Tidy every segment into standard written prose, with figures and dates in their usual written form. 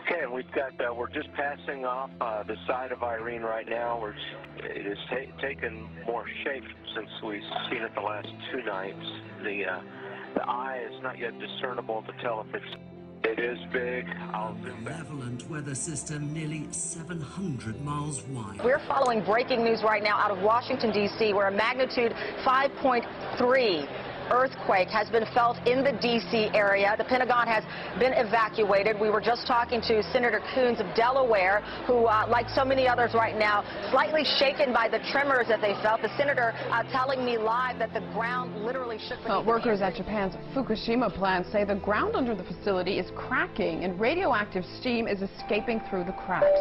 Okay, and we've got, we're just passing off the side of Irene right now. It has taken more shape since we've seen it the last 2 nights. The eye is not yet discernible to tell if it is big. I'll zoom back. Malevolent weather system nearly 700 miles wide. We're following breaking news right now out of Washington, D.C., where a magnitude 5.3 earthquake has been felt in the D.C. area. The Pentagon has been evacuated. We were just talking to Senator Coons of Delaware, who, like so many others right now, slightly shaken by the tremors that they felt. The senator telling me live that the ground literally shook. Workers at Japan's Fukushima plant say the ground under the facility is cracking and radioactive steam is escaping through the cracks.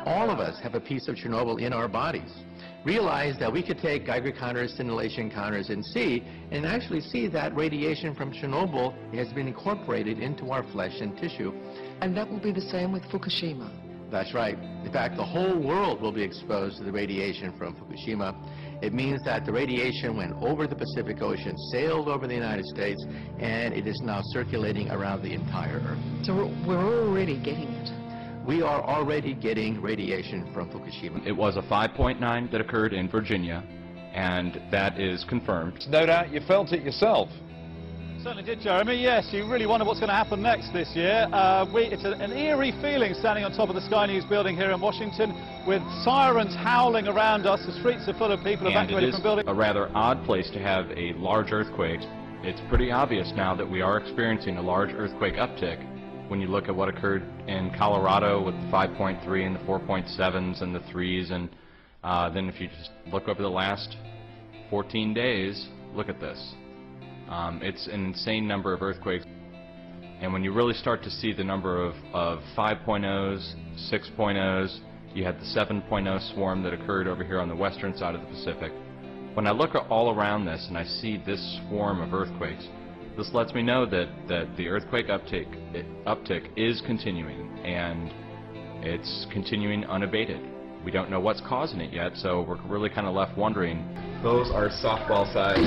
All of us have a piece of Chernobyl in our bodies. Realize that we could take Geiger counters, scintillation counters, and actually see that radiation from Chernobyl has been incorporated into our flesh and tissue. And that will be the same with Fukushima. That's right. In fact, the whole world will be exposed to the radiation from Fukushima. It means that the radiation went over the Pacific Ocean, sailed over the United States, and it is now circulating around the entire Earth. So we're already getting it. We are already getting radiation from Fukushima. It was a 5.9 that occurred in Virginia, and that is confirmed. No doubt you felt it yourself. Certainly did, Jeremy. Yes, you really wonder what's going to happen next this year. It's an eerie feeling standing on top of the Sky News building here in Washington with sirens howling around us. The streets are full of people evacuated from buildings. It is a rather odd place to have a large earthquake. It's pretty obvious now that we are experiencing a large earthquake uptick. When you look at what occurred in Colorado with the 5.3 and the 4.7s and the 3s, and then if you just look over the last 14 days, look at this. It's an insane number of earthquakes. And when you really start to see the number of 5.0s, 6.0s, you had the 7.0 swarm that occurred over here on the western side of the Pacific. When I look at all around this and I see this swarm of earthquakes, this lets me know that the earthquake uptick is continuing, and it's continuing unabated. We don't know what's causing it yet, so we're really kind of left wondering. Those are softball size.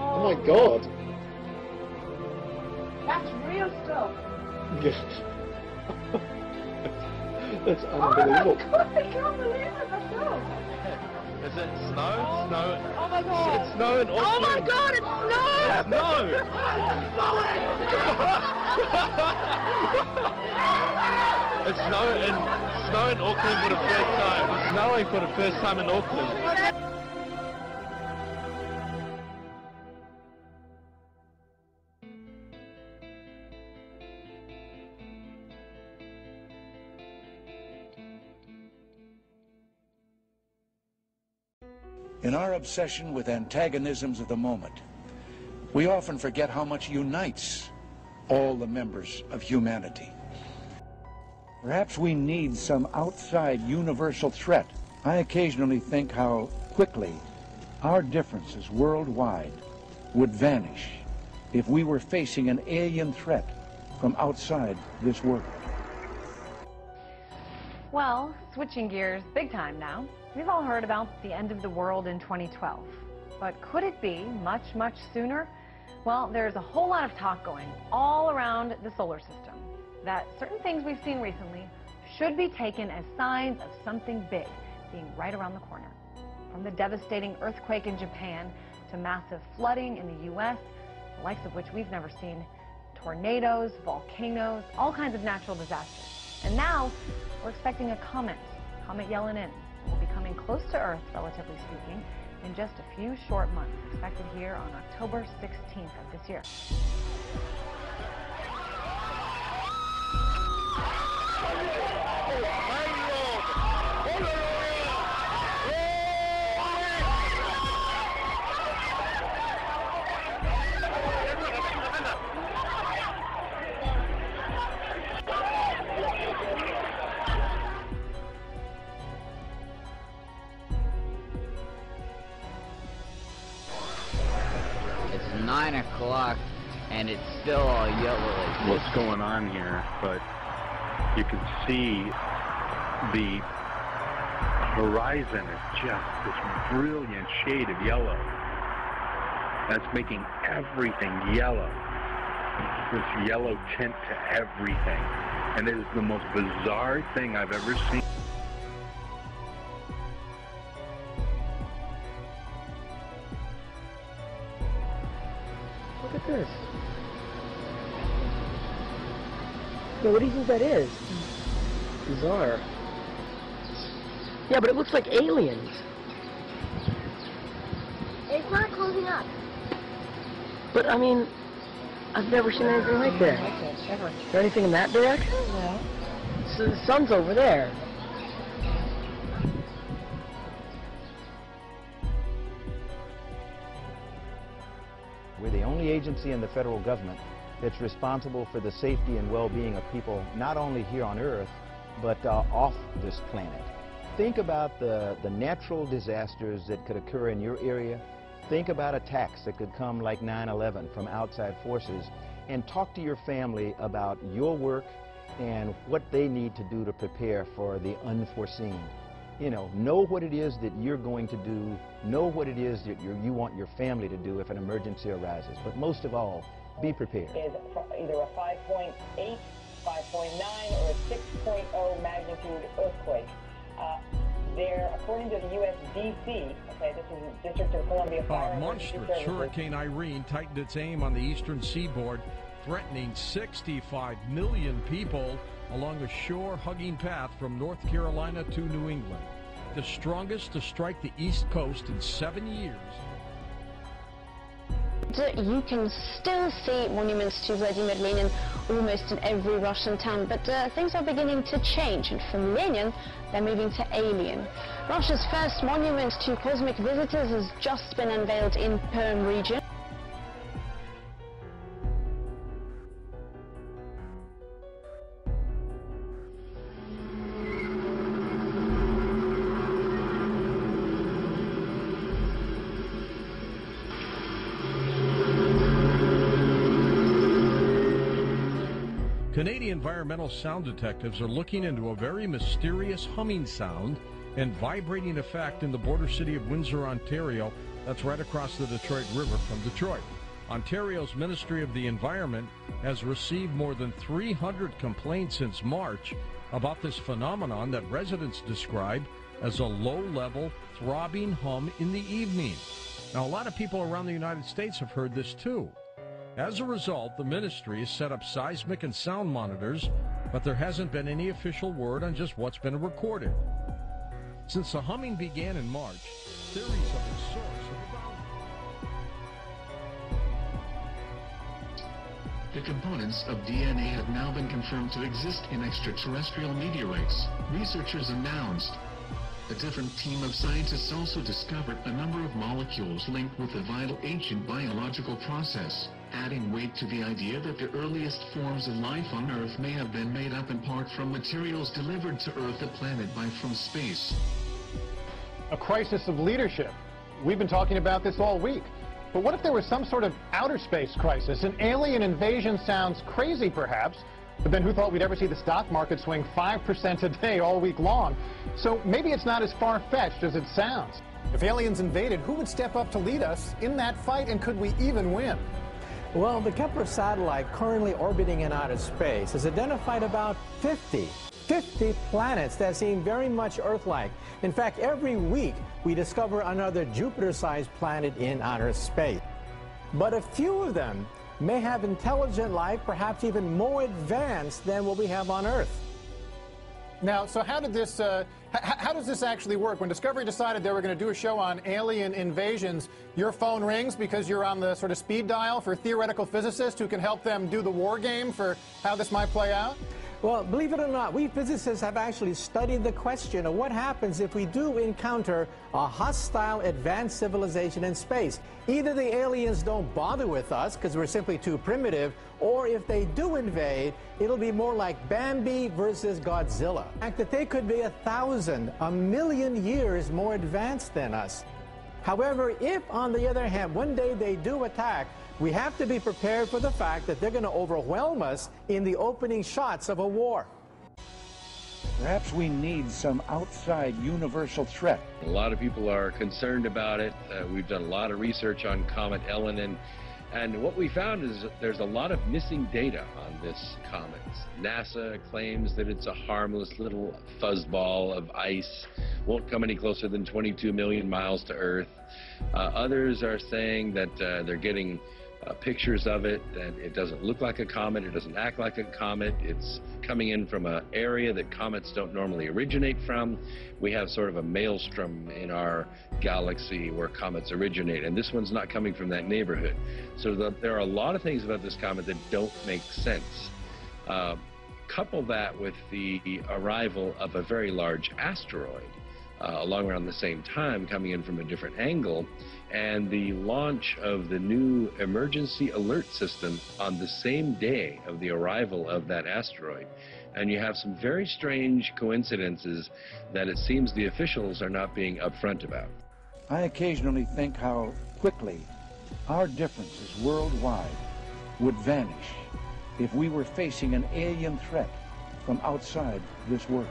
Oh my God! That's real stuff. Yes. That's unbelievable. Oh my God, I can't believe it myself. Is it snow? Snow. Oh my God. It's snow in Auckland. Oh my God, it's snow! It's snow! It's snow in Auckland for the first time. It's snowing for the first time in Auckland. In our obsession with antagonisms of the moment, we often forget how much unites all the members of humanity. Perhaps we need some outside universal threat. I occasionally think how quickly our differences worldwide would vanish if we were facing an alien threat from outside this world. Well, switching gears big time now. We've all heard about the end of the world in 2012. But could it be much, much sooner? Well, there's a whole lot of talk going all around the solar system that certain things we've seen recently should be taken as signs of something big being right around the corner. From the devastating earthquake in Japan to massive flooding in the U.S., the likes of which we've never seen, tornadoes, volcanoes, all kinds of natural disasters. And now we're expecting a comet Yellen-in. Will be coming close to Earth, relatively speaking, in just a few short months, expected here on October 16th of this year. 9 o'clock, and it's still all yellow. What's going on here? But you can see the horizon is just this brilliant shade of yellow. That's making everything yellow. This yellow tint to everything. And it is the most bizarre thing I've ever seen. Look at this. Now, what do you think that is? Bizarre. Yeah, but it looks like aliens. It's not closing up. But, I mean, I've never seen anything like that. Is there anything in that direction? No. So the sun's over there. We're the only agency in the federal government that's responsible for the safety and well-being of people, not only here on Earth, but off this planet. Think about the natural disasters that could occur in your area. Think about attacks that could come like 9/11 from outside forces, and talk to your family about your work and what they need to do to prepare for the unforeseen. You know what it is that you're going to do, know what it is that you want your family to do if an emergency arises, but most of all, be prepared. Is either a 5.8, 5.9, or a 6.0 magnitude earthquake. There, according to the USDC, okay, this is the District of Columbia Fire and Emergency Monstrous Services. Hurricane Irene tightened its aim on the eastern seaboard, threatening 65 million people along a shore-hugging path from North Carolina to New England, the strongest to strike the East Coast in 7 years. You can still see monuments to Vladimir Lenin almost in every Russian town, but things are beginning to change, and from Lenin they're moving to alien. Russia's first monument to cosmic visitors has just been unveiled in Perm region. Canadian environmental sound detectives are looking into a very mysterious humming sound and vibrating effect in the border city of Windsor, Ontario. That's right across the Detroit River from Detroit. Ontario's Ministry of the Environment has received more than 300 complaints since March about this phenomenon that residents describe as a low-level, throbbing hum in the evening. Now, a lot of people around the United States have heard this too. As a result, the ministry has set up seismic and sound monitors, but there hasn't been any official word on just what's been recorded. Since the humming began in March, theories of its source have abounded. The components of DNA have now been confirmed to exist in extraterrestrial meteorites. Researchers announced a different team of scientists also discovered a number of molecules linked with a vital ancient biological process, adding weight to the idea that the earliest forms of life on Earth may have been made up in part from materials delivered to Earth, the planet, from space. A crisis of leadership. We've been talking about this all week. But what if there was some sort of outer space crisis? An alien invasion sounds crazy, perhaps, but then who thought we'd ever see the stock market swing 5% a day all week long? So maybe it's not as far-fetched as it sounds. If aliens invaded, who would step up to lead us in that fight, and could we even win? Well, the Kepler satellite currently orbiting in outer space has identified about 50 planets that seem very much Earth-like. In fact, every week we discover another Jupiter-sized planet in outer space. But a few of them may have intelligent life, perhaps even more advanced than what we have on Earth. Now, so how does this actually work? When Discovery decided they were going to do a show on alien invasions, your phone rings because you're on the sort of speed dial for theoretical physicists who can help them do the war game for how this might play out? Well, believe it or not, we physicists have actually studied the question of what happens if we do encounter a hostile advanced civilization in space. Either the aliens don't bother with us because we're simply too primitive, or if they do invade, it'll be more like Bambi versus Godzilla. The fact that they could be 1,000, 1,000,000 years more advanced than us. However, if, on the other hand, one day they do attack, we have to be prepared for the fact that they're going to overwhelm us in the opening shots of a war. Perhaps we need some outside universal threat. A lot of people are concerned about it. We've done a lot of research on Comet Elenin, and what we found is that there's a lot of missing data on this comet. NASA claims that it's a harmless little fuzzball of ice, won't come any closer than 22 million miles to Earth. Others are saying that they're getting pictures of it, that it doesn't look like a comet, it doesn't act like a comet, it's coming in from an area that comets don't normally originate from. We have sort of a maelstrom in our galaxy where comets originate, and this one's not coming from that neighborhood. So there are a lot of things about this comet that don't make sense. Couple that with the arrival of a very large asteroid along around the same time, coming in from a different angle, and the launch of the new emergency alert system on the same day of the arrival of that asteroid. And you have some very strange coincidences that it seems the officials are not being upfront about. I occasionally think how quickly our differences worldwide would vanish if we were facing an alien threat from outside this world.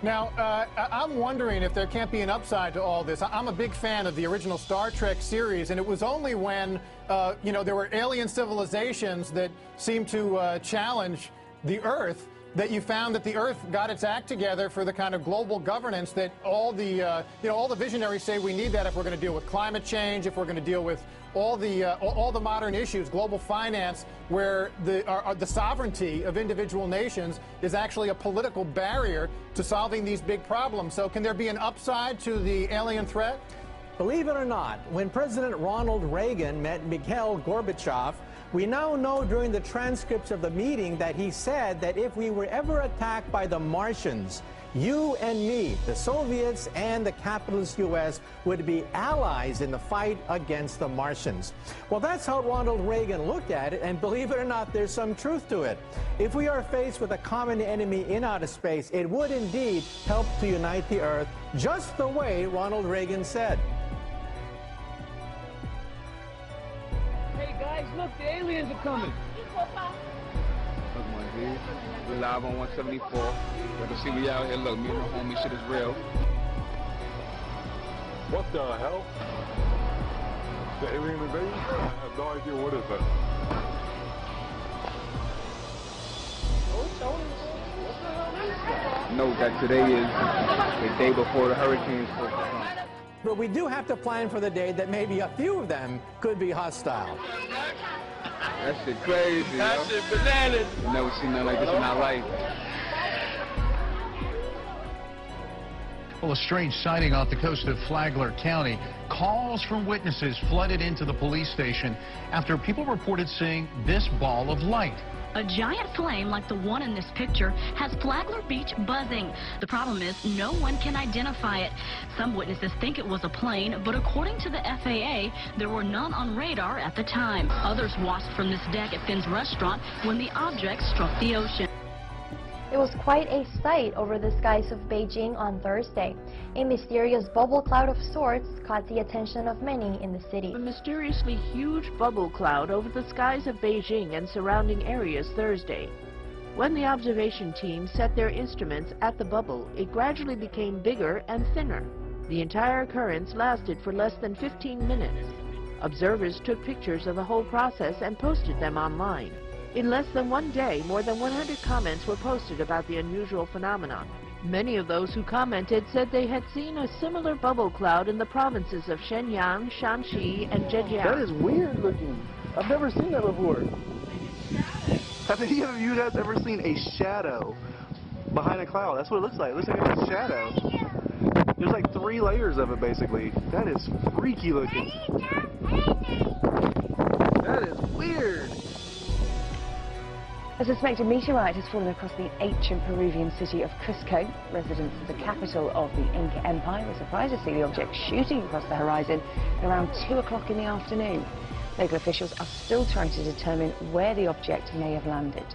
Now, I'm wondering if there can't be an upside to all this. I'm a big fan of the original Star Trek series, and it was only when, there were alien civilizations that seemed to challenge the Earth that you found that the Earth got its act together for the kind of global governance that all the visionaries say we need that if we're going to deal with climate change, if we're going to deal with all the modern issues, global finance, where the sovereignty of individual nations is actually a political barrier to solving these big problems. So can there be an upside to the alien threat? Believe it or not, when President Ronald Reagan met Mikhail Gorbachev, we now know during the transcripts of the meeting that he said that if we were ever attacked by the Martians, you and me, the Soviets and the capitalist U.S., would be allies in the fight against the Martians. Well, that's how Ronald Reagan looked at it, and believe it or not, there's some truth to it. If we are faced with a common enemy in outer space, it would indeed help to unite the Earth, just the way Ronald Reagan said. Hey guys, look, the aliens are coming. Look, my dude. We're live on 174. You can see we out here. Look, me and the homie, shit is real. What the hell? The alien invasion? I have no idea what is that. Know that today is the day before the hurricane's supposed to come. But we do have to plan for the day that maybe a few of them could be hostile. That shit crazy, that shit bananas. Never seen nothing like this in my life. Well, a strange sighting off the coast of Flagler County. Calls from witnesses flooded into the police station after people reported seeing this ball of light. A giant flame like the one in this picture has Flagler Beach buzzing. The problem is no one can identify it. Some witnesses think it was a plane, but according to the FAA, there were none on radar at the time. Others watched from this deck at Finn's restaurant when the object struck the ocean. It was quite a sight over the skies of Beijing on Thursday. A mysterious bubble cloud of sorts caught the attention of many in the city. A mysteriously huge bubble cloud over the skies of Beijing and surrounding areas Thursday. When the observation team set their instruments at the bubble, it gradually became bigger and thinner. The entire occurrence lasted for less than 15 minutes. Observers took pictures of the whole process and posted them online. In less than one day, more than 100 comments were posted about the unusual phenomenon. Many of those who commented said they had seen a similar bubble cloud in the provinces of Shenyang, Shanxi, and Zhejiang. That is weird looking. I've never seen that before. Have any of you guys ever seen a shadow behind a cloud? That's what it looks like. It looks like a shadow. There's like 3 layers of it, basically. That is freaky looking. That is weird. A suspected meteorite has fallen across the ancient Peruvian city of Cusco. Residents of the capital of the Inca Empire were surprised to see the object shooting across the horizon at around 2 o'clock in the afternoon. Local officials are still trying to determine where the object may have landed.